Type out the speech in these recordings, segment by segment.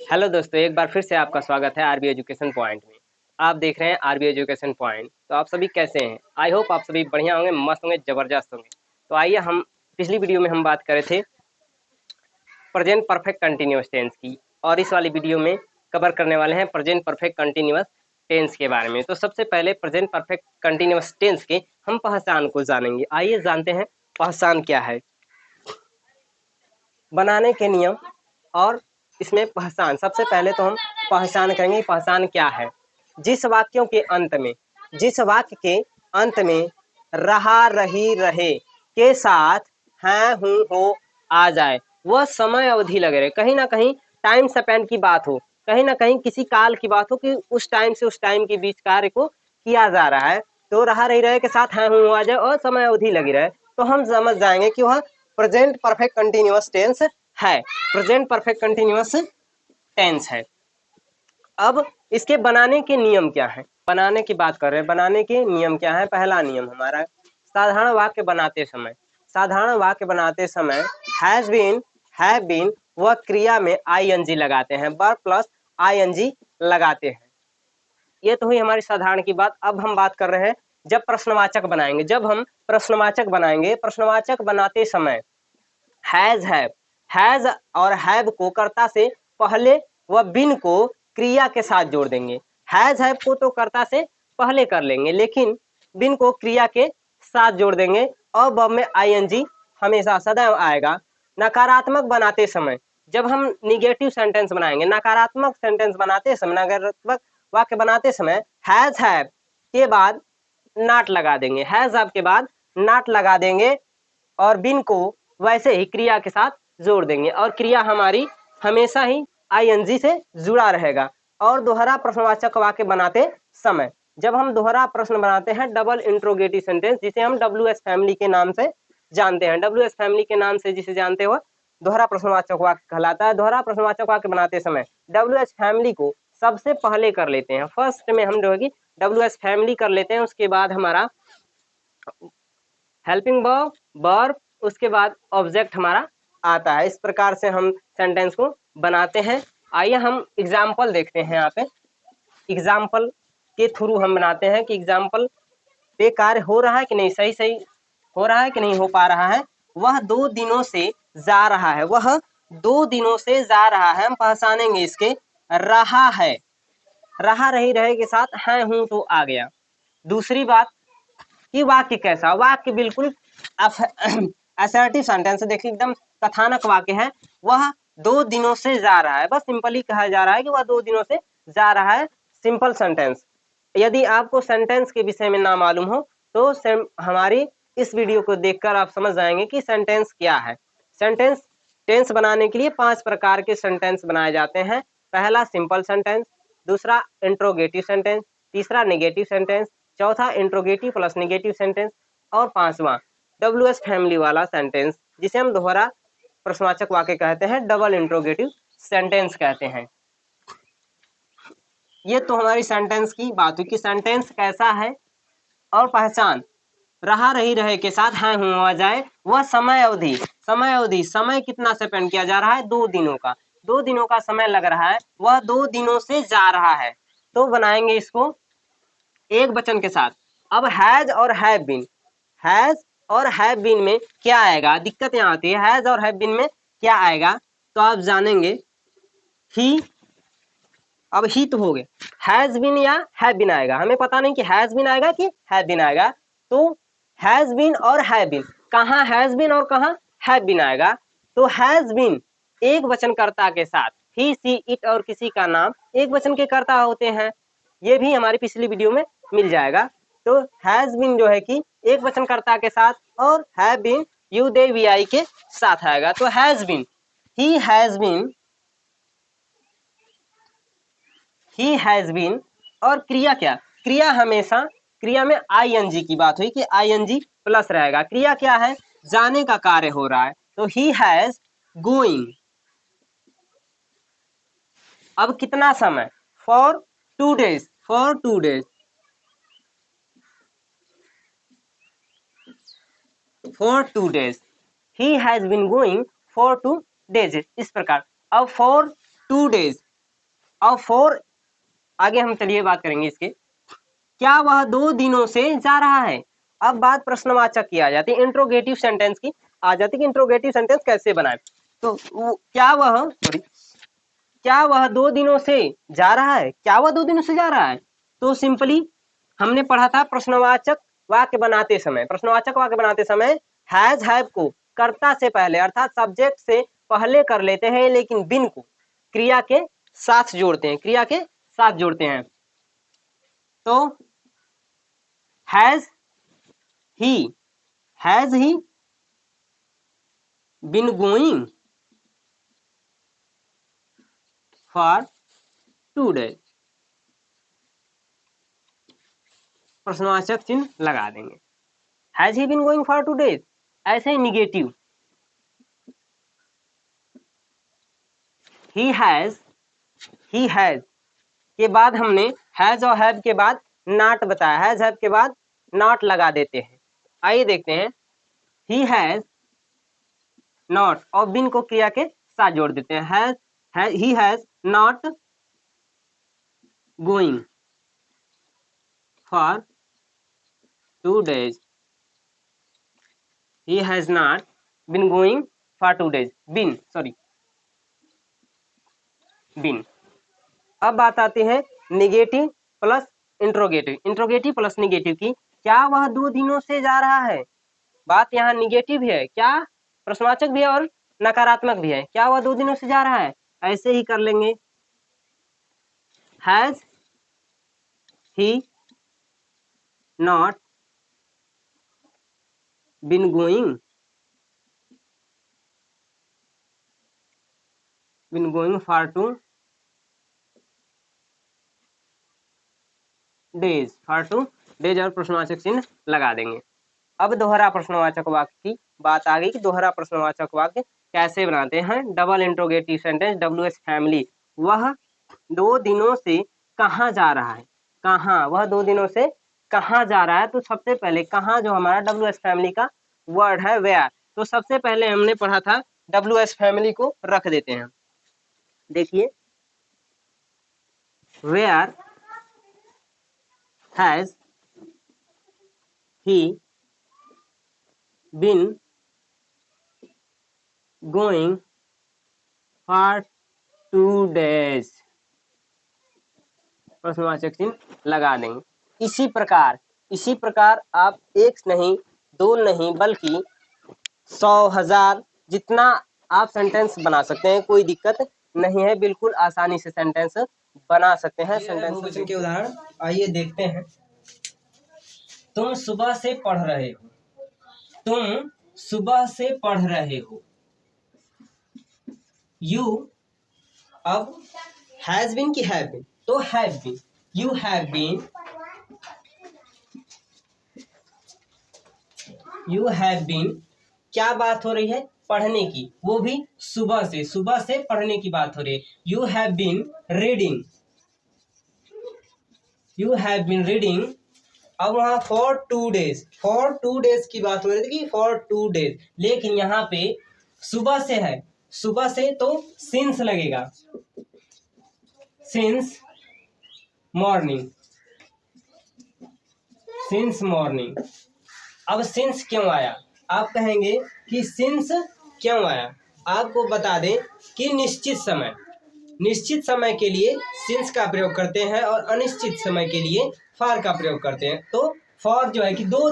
Hello दोस्तों, एक बार फिर से आपका स्वागत है आरबी एजुकेशन पॉइंट में। आप देख रहे हैं आरबी एजुकेशन पॉइंट। तो आप सभी कैसे हैं? आई होप आप सभी बढ़िया होंगे, मस्त होंगे, जबरदस्त होंगे। तो आइए, हम पिछली वीडियो में हम बात कर रहे थे प्रेजेंट परफेक्ट कंटिन्यूअस टेंस की, और इस वाली वीडियो में कवर करने वाले हैं प्रेजेंट परफेक्ट कंटिन्यूअस टेंस के बारे में। तो सबसे पहले प्रेजेंट परफेक्ट कंटिन्यूअस टेंस के हम पहचान को जानेंगे। आइए जानते हैं पहचान क्या है, बनाने के नियम और इसमें पहचान। सबसे पहले तो हम पहचान करेंगे, पहचान क्या है। जिस वाक्यों के अंत में, जिस वाक्य के अंत में रहा, रही, रहे के साथ हैं, हूं, हो आ जाए, वह समय अवधि लगे रहे। कहीं ना कहीं टाइम स्पेन की बात हो, कहीं ना कहीं किसी काल की बात हो कि उस टाइम से उस टाइम के बीच कार्य को किया जा रहा है, तो रहा, रही, रहे के साथ हैं, हूं, हो आ जाए और समय अवधि लगी रहे, तो हम समझ जाएंगे कि वह प्रेजेंट परफेक्ट कंटिन्यूअस टेंस है, प्रेजेंट परफेक्ट कंटिन्यूअस टेंस है। अब इसके बनाने के नियम क्या है, बनाने की बात कर रहे हैं। बनाने के नियम क्या है? पहला नियम हमारा, साधारण वाक्य बनाते समय, साधारण वाक्य बनाते समय हैज बीन, हैव बीन वह क्रिया में आईएनजी लगाते हैं, वर्ब प्लस आईएनजी लगाते हैं। ये तो हुई हमारी साधारण की बात। अब हम बात कर रहे हैं जब प्रश्नवाचक बनाएंगे। जब हम प्रश्नवाचक बनाएंगे, प्रश्नवाचक बनाते समय हैज और हैव को कर्ता से पहले व बिन को क्रिया के साथ जोड़ देंगे। हैज हैव को तो कर्ता से पहले कर लेंगे, लेकिन बिन को क्रिया के साथ जोड़ देंगे और वर्ब में आईएनजी हमेशा सदैव आएगा। नकारात्मक बनाते समय, जब हम निगेटिव सेंटेंस बनाएंगे, नकारात्मक सेंटेंस बनाते समय, नकारात्मक वाक्य बनाते समय हैज हैव के बाद नॉट लगा देंगे, हैज हैव के बाद नॉट लगा देंगे और बिन को वैसे ही क्रिया के साथ जोड़ देंगे, और क्रिया हमारी हमेशा ही आईएनजी से जुड़ा रहेगा। और दोहरा प्रश्नवाचक वाक्य बनाते समय, जब हम दोहरा प्रश्न बनाते हैं, डबल इंट्रोगेटिव सेंटेंस, जिसे हम डब्ल्यूएस फैमिली के नाम से जानते हैं, डब्ल्यूएस फैमिली के नाम से जिसे जानते हो, दोहरा प्रश्नवाचक वाक्य कहलाता है। दोहरा प्रश्नवाचक वाक्य बनाते समय डब्ल्यूएस फैमिली को सबसे पहले कर लेते हैं। फर्स्ट में हम जो है डब्ल्यूएस फैमिली कर लेते हैं, उसके बाद हमारा हेल्पिंग वर्ब, उसके बाद ऑब्जेक्ट हमारा आता है। इस प्रकार से हम सेंटेंस को बनाते हैं। आइए हम एग्जाम्पल देखते हैं। यहाँ पे एग्जाम्पल के थ्रू हम बनाते हैं कि एग्जाम्पल पे कार्य हो रहा है कि नहीं, सही सही हो रहा है कि नहीं हो पा रहा है। वह 2 दिनों से जा रहा है, वह 2 दिनों से जा रहा है। हम पहचानेंगे इसके रहा है, रहा, रही, रहे के साथ है, हूं तो आ गया। दूसरी बात कि वाक्य कैसा, वाक्य बिल्कुल असर्टिव सेंटेंस, देखिए एकदम कथानक वाक्य है। वह 2 दिनों से जा रहा है, बस सिंपली कहा जा रहा है कि वह 2 दिनों से जा रहा है, सिंपल सेंटेंस। यदि आपको सेंटेंस के विषय में ना मालूम हो तो हमारी इस वीडियो को देखकर आप समझ जाएंगे कि सेंटेंस क्या है। सेंटेंस टेंस बनाने के लिए 5 प्रकार के सेंटेंस बनाए जाते हैं। पहला सिंपल सेंटेंस, दूसरा इंट्रोगेटिव सेंटेंस, तीसरा नेगेटिव सेंटेंस, चौथा इंट्रोगेटिव प्लस नेगेटिव सेंटेंस, और पांचवा डब्ल्यूएस फैमिली वाला सेंटेंस, जिसे हम दोहरा प्रश्नवाचक वाक्य कहते हैं, डबल इंट्रोगेटिव सेंटेंस कहते हैं। ये तो हमारी सेंटेंस की बात हुई कि सेंटेंस कैसा है। और पहचान, रहा, रही, रहे के साथ है, हूं, आ जाए, वह समय अवधि, समय अवधि, समय कितना स्पेंड किया जा रहा है? 2 दिनों का, 2 दिनों का समय लग रहा है, वह 2 दिनों से जा रहा है। तो बनाएंगे इसको एक वचन के साथ। अब हैज और हैव बीन, हैज और हैव बीन में क्या आएगा? दिक्कत यहाँ आती है, हैज और हैव बीन में क्या आएगा तो आप जानेंगे। ही, अब ही तो हो गए, हैज बीन या हैव बीन आएगा, हमें पता नहीं कि हैज बीन आएगा कि हैव बीन आएगा। तो हैज बीन और हैव बीन, कहाँ हैज बीन और कहाँ हैव बीन आएगा? तो हैज बीन एक वचन कर्ता के साथ, ही, सी, इट और किसी का नाम एक वचन के कर्ता होते हैं, ये भी हमारी पिछली वीडियो में मिल जाएगा। तो हैज बीन जो है कि एक वचन कर्ता के साथ, और have been you, they, we, I के साथ आएगा। तो has been, he has been, he has been. और क्रिया क्या? क्रिया हमेशा, क्रिया में आईएनजी की बात हुई कि आईएनजी प्लस रहेगा। क्रिया क्या है? जाने का कार्य हो रहा है, तो ही हैज गोइंग। अब कितना समय? For 2 days, for 2 days, for 2 days, he has been going for 2 days, इस प्रकार। अब फॉर 2 डेज, और फॉर आगे हम चलिए बात करेंगे इसके, क्या वह 2 दिनों से जा रहा है। अब बात प्रश्नवाचक की आ जाती है, इंट्रोगेटिव सेंटेंस की आ जाती है कि इंट्रोगेटिव सेंटेंस कैसे बनाए। तो क्या वह 2 दिनों से जा रहा है, क्या वह 2 दिनों से जा रहा है। तो सिंपली हमने पढ़ा था प्रश्नवाचक वाक्य बनाते समय हैज हैव को कर्ता से पहले अर्थात सब्जेक्ट से पहले कर लेते हैं, लेकिन बिन को क्रिया के साथ जोड़ते हैं। तो has he been going for 2 days, प्रश्नवाचक चिन्ह लगा देंगे। Has he been going for 2 days, ऐसे ही निगेटिव ही हैज के बाद हमने हैज और हैव के बाद नॉट बताया, हैज हैव के बाद नॉट लगा देते हैं। आइए देखते हैं, ही हैज नॉट और बिन को क्रिया के साथ जोड़ देते हैं। He has not going for 2 days, he has not been going for 2 days, been। अब बात आती है negative plus interrogative plus negative की, क्या वह 2 दिनों से जा रहा है। बात यहाँ निगेटिव है, क्या प्रश्नवाचक भी है और नकारात्मक भी है, क्या वह 2 दिनों से जा रहा है। ऐसे ही कर लेंगे, has he not been going for 2 days और प्रश्नवाचक चिन्ह लगा देंगे। अब दोहरा प्रश्नवाचक वाक्य की बात आ गई कि दोहरा प्रश्नवाचक वाक्य कैसे बनाते हैं। Double interrogative sentence WH family, वह 2 दिनों से कहाँ जा रहा है। कहाँ, वह 2 दिनों से कहाँ जा रहा है। तो सबसे पहले कहाँ जो हमारा WH फैमिली का वर्ड है वेयर, तो सबसे पहले हमने पढ़ा था WH फैमिली को रख देते हैं। देखिए, where has he been going for 2 days, प्रश्नवाचक चिन्ह लगा देंगे। इसी प्रकार आप 1 नहीं 2 नहीं बल्कि 100 1000 जितना आप सेंटेंस बना सकते हैं, कोई दिक्कत नहीं है, बिल्कुल आसानी से सेंटेंस बना सकते हैं। सेंटेंस बहुवचन के उदाहरण आइए देखते हैं। तुम सुबह से पढ़ रहे हो, यू, अब हैज बीन की हैव बीन, तो have been, you have been, क्या बात हो रही है, पढ़ने की, वो भी सुबह से पढ़ने की बात हो रही है। यू हैव बीन रीडिंग, अब वहाँ फॉर 2 days की बात हो रही थी कि फॉर 2 days, लेकिन यहाँ पे सुबह से है, सुबह से तो सिंस लगेगा, सिंस मॉर्निंग। अब सिंस क्यों आया, आप कहेंगे कि सिंस क्यों आया। आपको बता दें कि निश्चित समय के लिए सिंस का प्रयोग करते हैं और अनिश्चित समय के लिए फॉर का प्रयोग करते हैं। तो फॉर जो है कि 2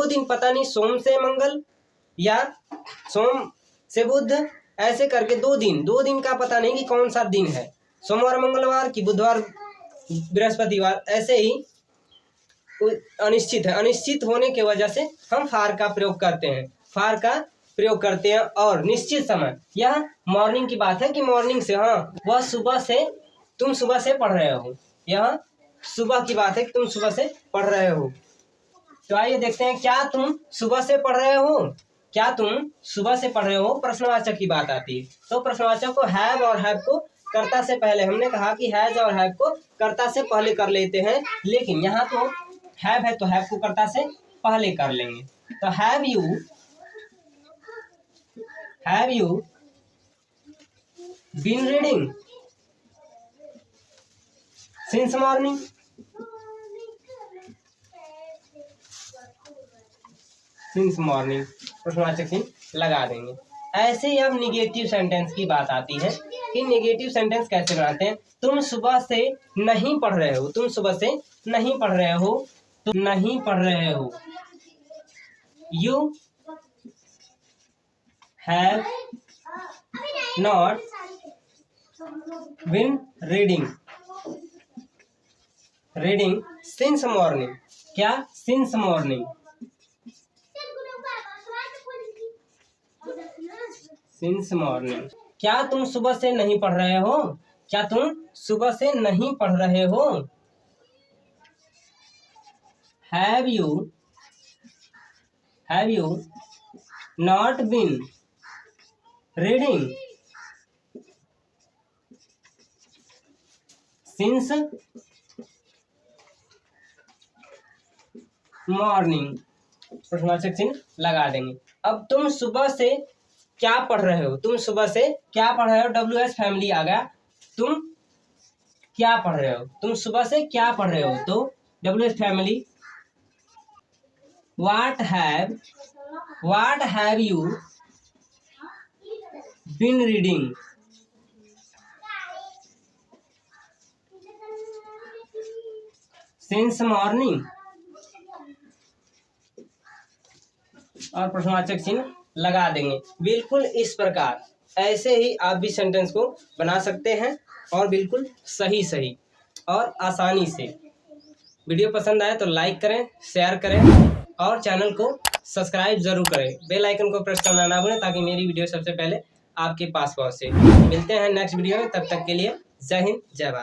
दिन पता नहीं सोम से मंगल या सोम से बुध, ऐसे करके 2 दिन का पता नहीं कि कौन सा दिन है, सोमवार मंगलवार की बुधवार बृहस्पतिवार, ऐसे ही अनिश्चित है। अनिश्चित होने की वजह से हम फार का प्रयोग करते हैं और निश्चित समय, यह मॉर्निंग की बात है कि मॉर्निंग से, हाँ वह सुबह से, तुम सुबह से पढ़ रहे हो, यह सुबह की बात है कि तुम सुबह से पढ़ रहे हो। तो आइए देखते हैं, क्या तुम सुबह से पढ़ रहे हो, प्रश्नवाचक की बात आती है। तो प्रश्नवाचक को हैव और हैव को कर्ता से पहले, हमने कहा कि हैज और हैव को कर्ता से पहले कर लेते हैं, लेकिन यहाँ तो हैव है तो हैव को कर्ता से पहले कर लेंगे। तो have you been reading, since morning, since morning प्रश्नवाचक चिन्ह लगा देंगे। ऐसे ही अब निगेटिव सेंटेंस की बात आती है कि निगेटिव सेंटेंस कैसे बनाते हैं। तुम सुबह से नहीं पढ़ रहे हो, तुम सुबह से नहीं पढ़ रहे हो, तुम नहीं पढ़ रहे हो। You have not been reading, reading since morning. क्या? Since morning, since morning. क्या तुम सुबह से नहीं पढ़ रहे हो? क्या तुम सुबह से नहीं पढ़ रहे हो? Have you not been reading since morning. प्रश्नवाचक चिन्ह लगा देंगे। अब तुम सुबह से क्या पढ़ रहे हो? तुम सुबह से क्या पढ़ रहे हो? WH फैमिली आ गया। तुम क्या पढ़ रहे हो? तुम सुबह से क्या पढ़ रहे हो? तो WH family what have you been reading? Since morning. और प्रश्नवाचक चिन्ह लगा देंगे। बिल्कुल इस प्रकार ऐसे ही आप भी सेंटेंस को बना सकते हैं और बिल्कुल सही और आसानी से। वीडियो पसंद आए तो लाइक करें, शेयर करें और चैनल को सब्सक्राइब जरूर करें। बेल आइकन को प्रेस करना ना भूलें ताकि मेरी वीडियो सबसे पहले आपके पास पहुंचे। मिलते हैं नेक्स्ट वीडियो में, तब तक के लिए जय हिंद, जय भारत।